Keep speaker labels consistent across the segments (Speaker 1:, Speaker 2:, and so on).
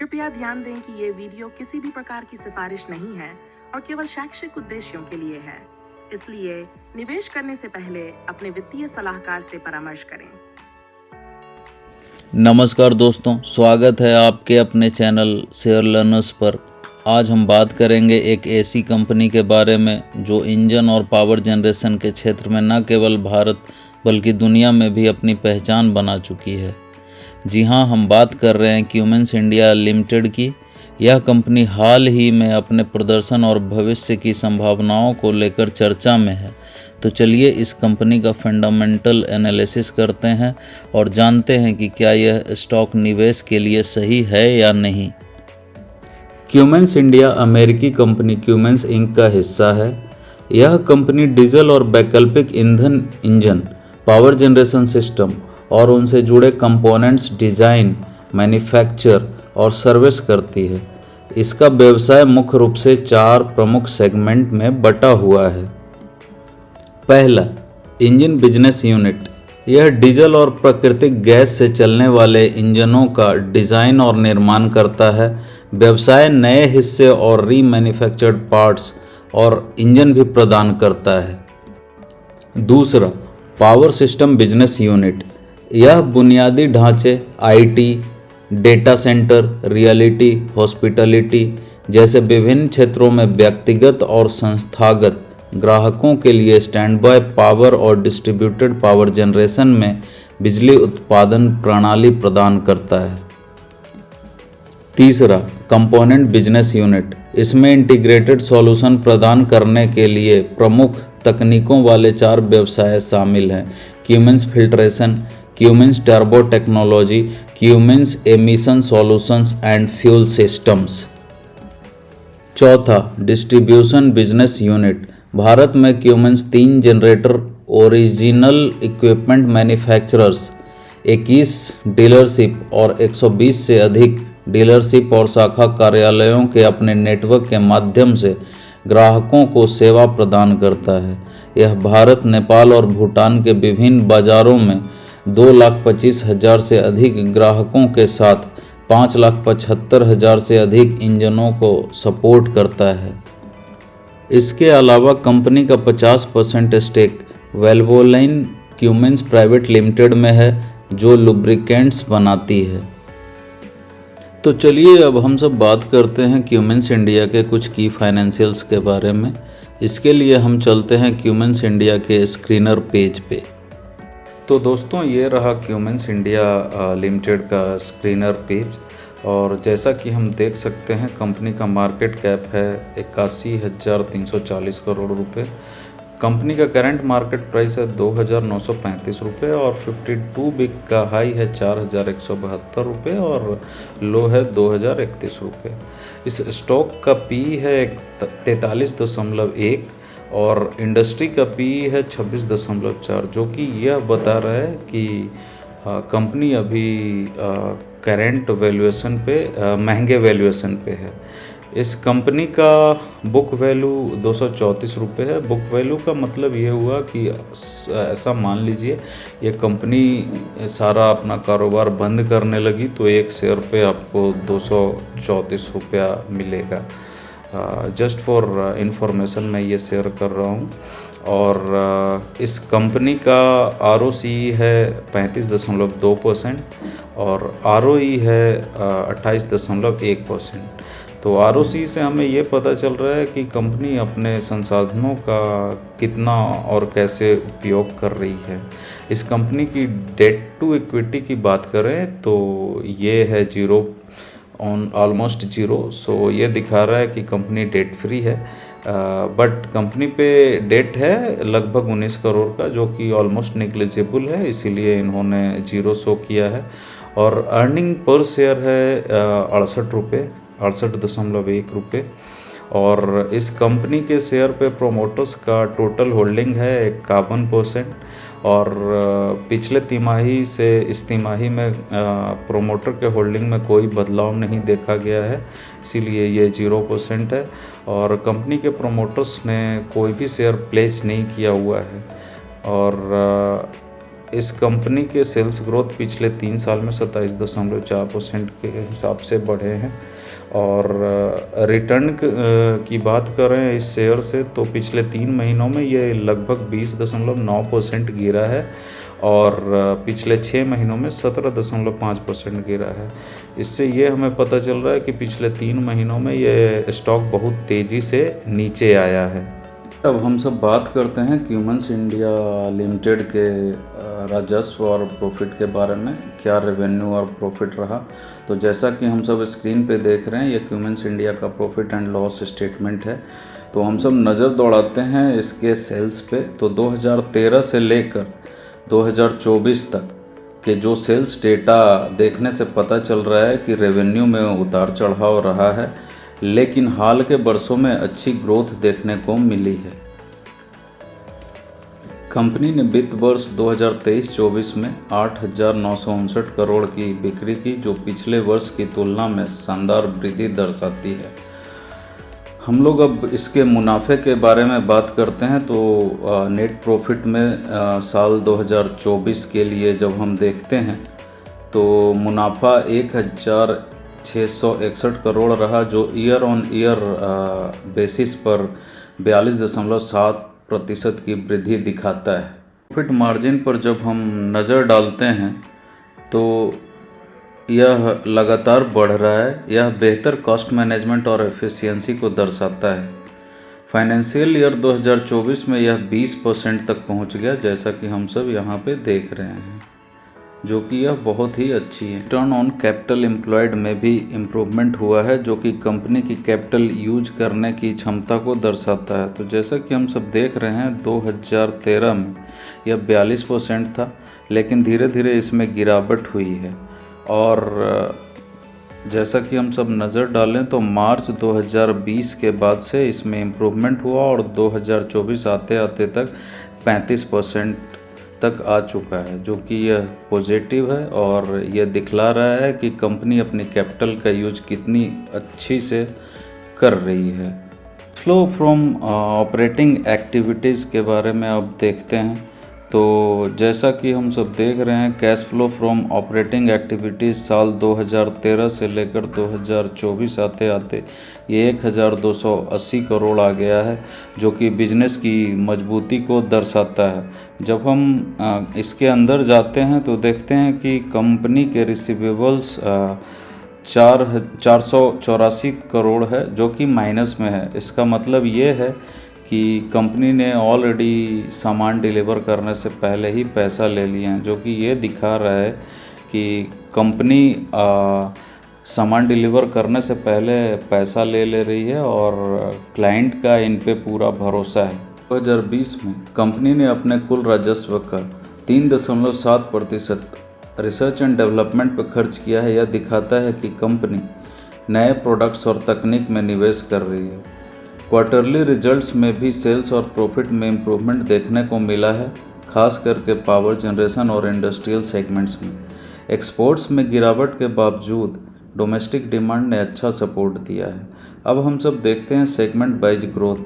Speaker 1: कृपया ध्यान दें कि ये वीडियो किसी भी प्रकार की सिफारिश नहीं है और केवल शैक्षिक उद्देश्यों के लिए है। इसलिए निवेश करने से पहले अपने वित्तीय सलाहकार से परामर्श करें।
Speaker 2: नमस्कार दोस्तों, स्वागत है आपके अपने चैनल शेयर लर्नर्स पर। आज हम बात करेंगे एक ऐसी कंपनी के बारे में जो इंजन और पावर जनरेशन के क्षेत्र में न केवल भारत बल्कि दुनिया में भी अपनी पहचान बना चुकी है। जी हाँ, हम बात कर रहे हैं क्यूमेंस इंडिया लिमिटेड की। यह कंपनी हाल ही में अपने प्रदर्शन और भविष्य की संभावनाओं को लेकर चर्चा में है। तो चलिए इस कंपनी का फंडामेंटल एनालिसिस करते हैं और जानते हैं कि क्या यह स्टॉक निवेश के लिए सही है या नहीं। क्यूमेंस इंडिया अमेरिकी कंपनी क्यूमेंस इंक का हिस्सा है। यह कंपनी डीजल और वैकल्पिक ईंधन इंजन, पावर जनरेशन सिस्टम और उनसे जुड़े कंपोनेंट्स डिज़ाइन, मैन्युफैक्चर और सर्विस करती है। इसका व्यवसाय मुख्य रूप से 4 प्रमुख सेगमेंट में बटा हुआ है। पहला, इंजन बिजनेस यूनिट। यह डीजल और प्राकृतिक गैस से चलने वाले इंजनों का डिज़ाइन और निर्माण करता है। व्यवसाय नए हिस्से और रीमैन्युफैक्चर्ड पार्ट्स और इंजन भी प्रदान करता है। दूसरा, पावर सिस्टम बिजनेस यूनिट। यह बुनियादी ढांचे, IT, data centre, reality, hospitality जैसे विभिन्न क्षेत्रों में व्यक्तिगत और संस्थागत ग्राहकों के लिए स्टैंड बाय पावर और डिस्ट्रीब्यूटेड पावर जनरेशन में बिजली उत्पादन प्रणाली प्रदान करता है। तीसरा, कंपोनेंट बिजनेस यूनिट। इसमें इंटीग्रेटेड सॉल्यूशन प्रदान करने के लिए प्रमुख तकनीकों वाले 4 व्यवसाय शामिल हैं: Cummins filtration, Cummins turbo technology, Cummins emission solutions and fuel systems. चौथा, डिस्ट्रीब्यूशन बिजनेस यूनिट। भारत में Cummins 3 generator original equipment manufacturers, 21 dealership और 120 से अधिक डीलरशिप और शाखा कार्यालयों के अपने नेटवर्क के माध्यम से ग्राहकों को सेवा प्रदान करता है। यह भारत, नेपाल और भूटान के विभिन्न बाजारों में 2,25,000 से अधिक ग्राहकों के साथ 5,75,000 से अधिक इंजनों को सपोर्ट करता है। इसके अलावा कंपनी का 50% स्टेक वैल्वोलाइन क्यूमेंस प्राइवेट लिमिटेड में है, जो लुब्रिकेंट्स बनाती है। तो चलिए अब हम सब बात करते हैं क्यूमेंस इंडिया के कुछ की फाइनेंशियल्स के बारे में। इसके लिए हम चलते हैं क्यूमेंस इंडिया के स्क्रीनर पेज पे। तो दोस्तों, ये रहा क्यूमेंस इंडिया लिमिटेड का स्क्रीनर पेज और जैसा कि हम देख सकते हैं कंपनी का मार्केट कैप है 81,340 करोड़ रुपए। कंपनी का करंट मार्केट प्राइस है 2,935 रुपये और 52 वीक का हाई है 4,172 रुपये और लो है 2,031 रुपये। इस स्टॉक का पी है 43.1 और इंडस्ट्री का पी है 26.4, जो कि यह बता रहा है कि कंपनी अभी करेंट वैल्यूएशन पे महंगे वैल्यूएशन पे है। इस कंपनी का बुक वैल्यू 234 रुपये है। बुक वैल्यू का मतलब ये हुआ कि ऐसा मान लीजिए ये कंपनी सारा अपना कारोबार बंद करने लगी तो एक शेयर पे आपको 234 रुपया मिलेगा। जस्ट फॉर इंफॉर्मेशन मैं ये शेयर कर रहा हूँ। और इस कंपनी का ROCE है 35.2% और ROE है 28.1%। तो ROCE से हमें ये पता चल रहा है कि कंपनी अपने संसाधनों का कितना और कैसे उपयोग कर रही है। इस कंपनी की डेट टू इक्विटी की बात करें तो ये है ऑलमोस्ट जीरो। सो ये दिखा रहा है कि कंपनी डेट फ्री है। बट कंपनी पे डेट है लगभग 19 करोड़ का, जो कि ऑलमोस्ट नेग्लिजिबल है, इसीलिए इन्होंने जीरो शो किया है। और अर्निंग पर शेयर है 68 रुपये, 68.1 रुपये। और इस कंपनी के शेयर पे प्रोमोटर्स का टोटल होल्डिंग है 51% और पिछले तिमाही से इस तिमाही में प्रोमोटर के होल्डिंग में कोई बदलाव नहीं देखा गया है, इसीलिए ये 0% है। और कंपनी के प्रोमोटर्स ने कोई भी शेयर प्लेस नहीं किया हुआ है। और
Speaker 3: इस कंपनी के सेल्स ग्रोथ पिछले 3 साल में 27.4% के हिसाब से बढ़े हैं। और रिटर्न की बात करें इस शेयर से तो पिछले 3 महीनों में ये लगभग 20.9% गिरा है और पिछले 6 महीनों में 17.5% गिरा है। इससे ये हमें पता चल रहा है कि पिछले 3 महीनों में ये स्टॉक बहुत तेज़ी से नीचे आया है। अब हम सब बात करते हैं क्यूमेंस इंडिया लिमिटेड के राजस्व और प्रॉफिट के बारे में, क्या रेवेन्यू और प्रॉफिट रहा। तो जैसा कि हम सब स्क्रीन पे देख रहे हैं, ये क्यूमेंस इंडिया का प्रॉफिट एंड लॉस स्टेटमेंट है। तो हम सब नज़र दौड़ाते हैं इसके सेल्स पे। तो 2013 से लेकर 2024 तक के जो सेल्स डेटा देखने से पता चल रहा है कि रेवेन्यू में उतार चढ़ाव रहा है, लेकिन हाल के वर्षों में अच्छी ग्रोथ देखने को मिली है। कंपनी ने वित्त वर्ष 2023-24 में 8,959 करोड़ की बिक्री की, जो पिछले वर्ष की तुलना में शानदार वृद्धि दर्शाती है। हम लोग अब इसके मुनाफे के बारे में बात करते हैं। तो नेट प्रॉफिट में साल 2024 के लिए जब हम देखते हैं तो मुनाफा 1,661 करोड़ रहा, जो ईयर ऑन ईयर बेसिस पर 42.7% की वृद्धि दिखाता है। प्रॉफिट मार्जिन पर जब हम नज़र डालते हैं तो यह लगातार बढ़ रहा है। यह बेहतर कॉस्ट मैनेजमेंट और एफिशिएंसी को दर्शाता है। फाइनेंशियल ईयर 2024 में यह 20% तक पहुंच गया, जैसा कि हम सब यहाँ पे देख रहे हैं, जो कि यह बहुत ही अच्छी है। रिटर्न ऑन कैपिटल एम्प्लॉयड में भी इम्प्रूवमेंट हुआ है, जो कि कंपनी की कैपिटल यूज करने की क्षमता को दर्शाता है। तो जैसा कि हम सब देख रहे हैं, 2013 में यह 42% था, लेकिन धीरे धीरे इसमें गिरावट हुई है। और जैसा कि हम सब नज़र डालें तो मार्च 2020 के बाद से इसमें इम्प्रूवमेंट हुआ और 2024 आते आते तक 35% तक आ चुका है, जो कि यह पॉजिटिव है और यह दिखला रहा है कि कंपनी अपनी कैपिटल का यूज कितनी अच्छी से कर रही है। फ्लो फ्रॉम ऑपरेटिंग एक्टिविटीज़ के बारे में अब देखते हैं। तो जैसा कि हम सब देख रहे हैं, cash flow from operating activities साल 2013 से लेकर 2024 आते आते ये 1,280 करोड़ आ गया है, जो कि बिजनेस की मजबूती को दर्शाता है। जब हम इसके अंदर जाते हैं तो देखते हैं कि कंपनी के रिसीवेबल्स 484 करोड़ है, जो कि माइनस में है। इसका मतलब ये है कि कंपनी ने ऑलरेडी सामान डिलीवर करने से पहले ही पैसा ले लिए हैं, जो कि ये दिखा रहा है कि कंपनी सामान डिलीवर करने से पहले पैसा ले रही है और क्लाइंट का इन पे पूरा भरोसा है। 2020 में कंपनी ने अपने कुल राजस्व का 3.7% रिसर्च एंड डेवलपमेंट पर खर्च किया है। यह दिखाता है कि कंपनी नए प्रोडक्ट्स और तकनीक में निवेश कर रही है। क्वार्टरली रिजल्ट्स में भी सेल्स और प्रॉफिट में इम्प्रूवमेंट देखने को मिला है, खास करके पावर जनरेशन और इंडस्ट्रियल सेगमेंट्स में। एक्सपोर्ट्स में गिरावट के बावजूद डोमेस्टिक डिमांड ने अच्छा सपोर्ट दिया है। अब हम सब देखते हैं segment wise growth.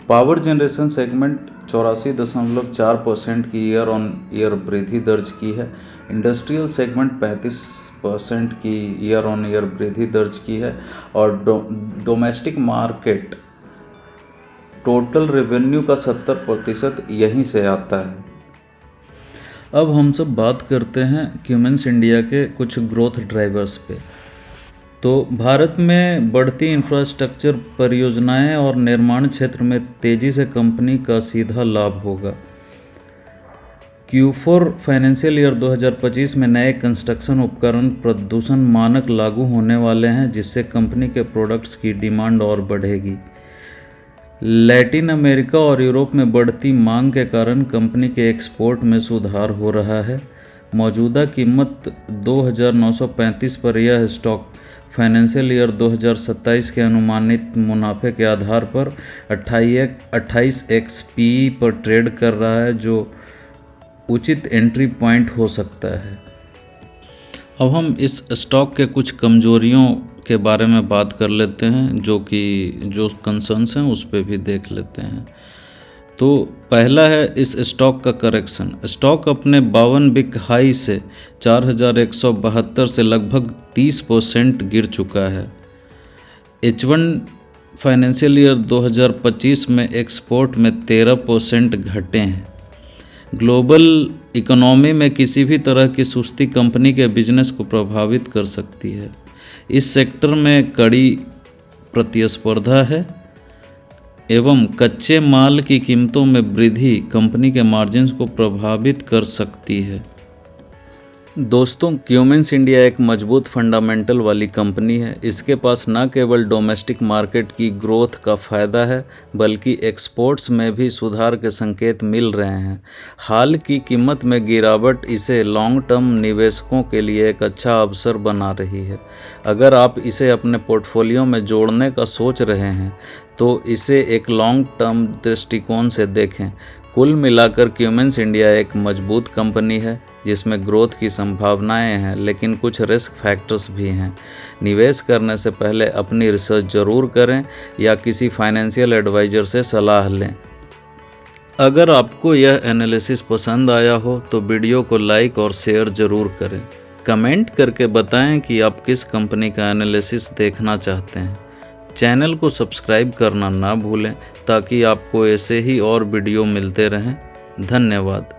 Speaker 3: Power generation segment 84.4% की ईयर ऑन ईयर वृद्धि दर्ज की है। इंडस्ट्रियल सेगमेंट 35% की ईयर ऑन ईयर वृद्धि दर्ज की है और डोमेस्टिक मार्केट टोटल रेवेन्यू का 70% यहीं से आता है।
Speaker 2: अब हम सब बात करते हैं क्यूमेंस इंडिया के कुछ ग्रोथ ड्राइवर्स पे। तो भारत में बढ़ती इंफ्रास्ट्रक्चर परियोजनाएं और निर्माण क्षेत्र में तेज़ी से कंपनी का सीधा लाभ होगा। Q4 फाइनेंशियल ईयर 2025 में नए कंस्ट्रक्शन उपकरण प्रदूषण मानक लागू होने वाले हैं, जिससे कंपनी के प्रोडक्ट्स की डिमांड और बढ़ेगी। लैटिन अमेरिका और यूरोप में बढ़ती मांग के कारण कंपनी के एक्सपोर्ट में सुधार हो रहा है। मौजूदा कीमत 2,935 पर यह स्टॉक फाइनेंशियल ईयर 2027 के अनुमानित मुनाफे के आधार पर 28x PE पर ट्रेड कर रहा है, जो उचित एंट्री पॉइंट हो सकता है। अब हम इस स्टॉक के कुछ कमजोरियों के बारे में बात कर लेते हैं, जो कंसर्न्स हैं उस पर भी देख लेते हैं।
Speaker 3: तो पहला है इस स्टॉक का करेक्शन। स्टॉक अपने 52 बिग हाई से 4172 से लगभग 30% गिर चुका है। H1 फाइनेंशियल ईयर 2025 में एक्सपोर्ट में 13% घटे हैं। ग्लोबल इकोनॉमी में किसी भी तरह की सुस्ती कंपनी के बिजनेस को प्रभावित कर सकती है। इस सेक्टर में कड़ी प्रतिस्पर्धा है एवं कच्चे माल की कीमतों में वृद्धि कंपनी के मार्जिन्स को प्रभावित कर सकती है। दोस्तों, क्यूमिंस इंडिया एक मजबूत फंडामेंटल वाली कंपनी है। इसके पास न केवल डोमेस्टिक मार्केट की ग्रोथ का फ़ायदा है बल्कि एक्सपोर्ट्स में भी सुधार के संकेत मिल रहे हैं। हाल की कीमत में गिरावट इसे लॉन्ग टर्म निवेशकों के लिए एक अच्छा अवसर बना रही है। अगर आप इसे अपने पोर्टफोलियो में जोड़ने का सोच रहे हैं तो इसे एक लॉन्ग टर्म दृष्टिकोण से देखें। कुल मिलाकर क्यूमिंस इंडिया एक मजबूत कंपनी है जिसमें ग्रोथ की संभावनाएं हैं, लेकिन कुछ रिस्क फैक्टर्स भी हैं। निवेश करने से पहले अपनी रिसर्च ज़रूर करें या किसी फाइनेंशियल एडवाइज़र से सलाह लें। अगर आपको यह एनालिसिस पसंद आया हो तो वीडियो को लाइक और शेयर ज़रूर करें। कमेंट करके बताएं कि आप किस कंपनी का एनालिसिस देखना चाहते हैं। चैनल को सब्सक्राइब करना ना भूलें ताकि आपको ऐसे ही और वीडियो मिलते रहें। धन्यवाद।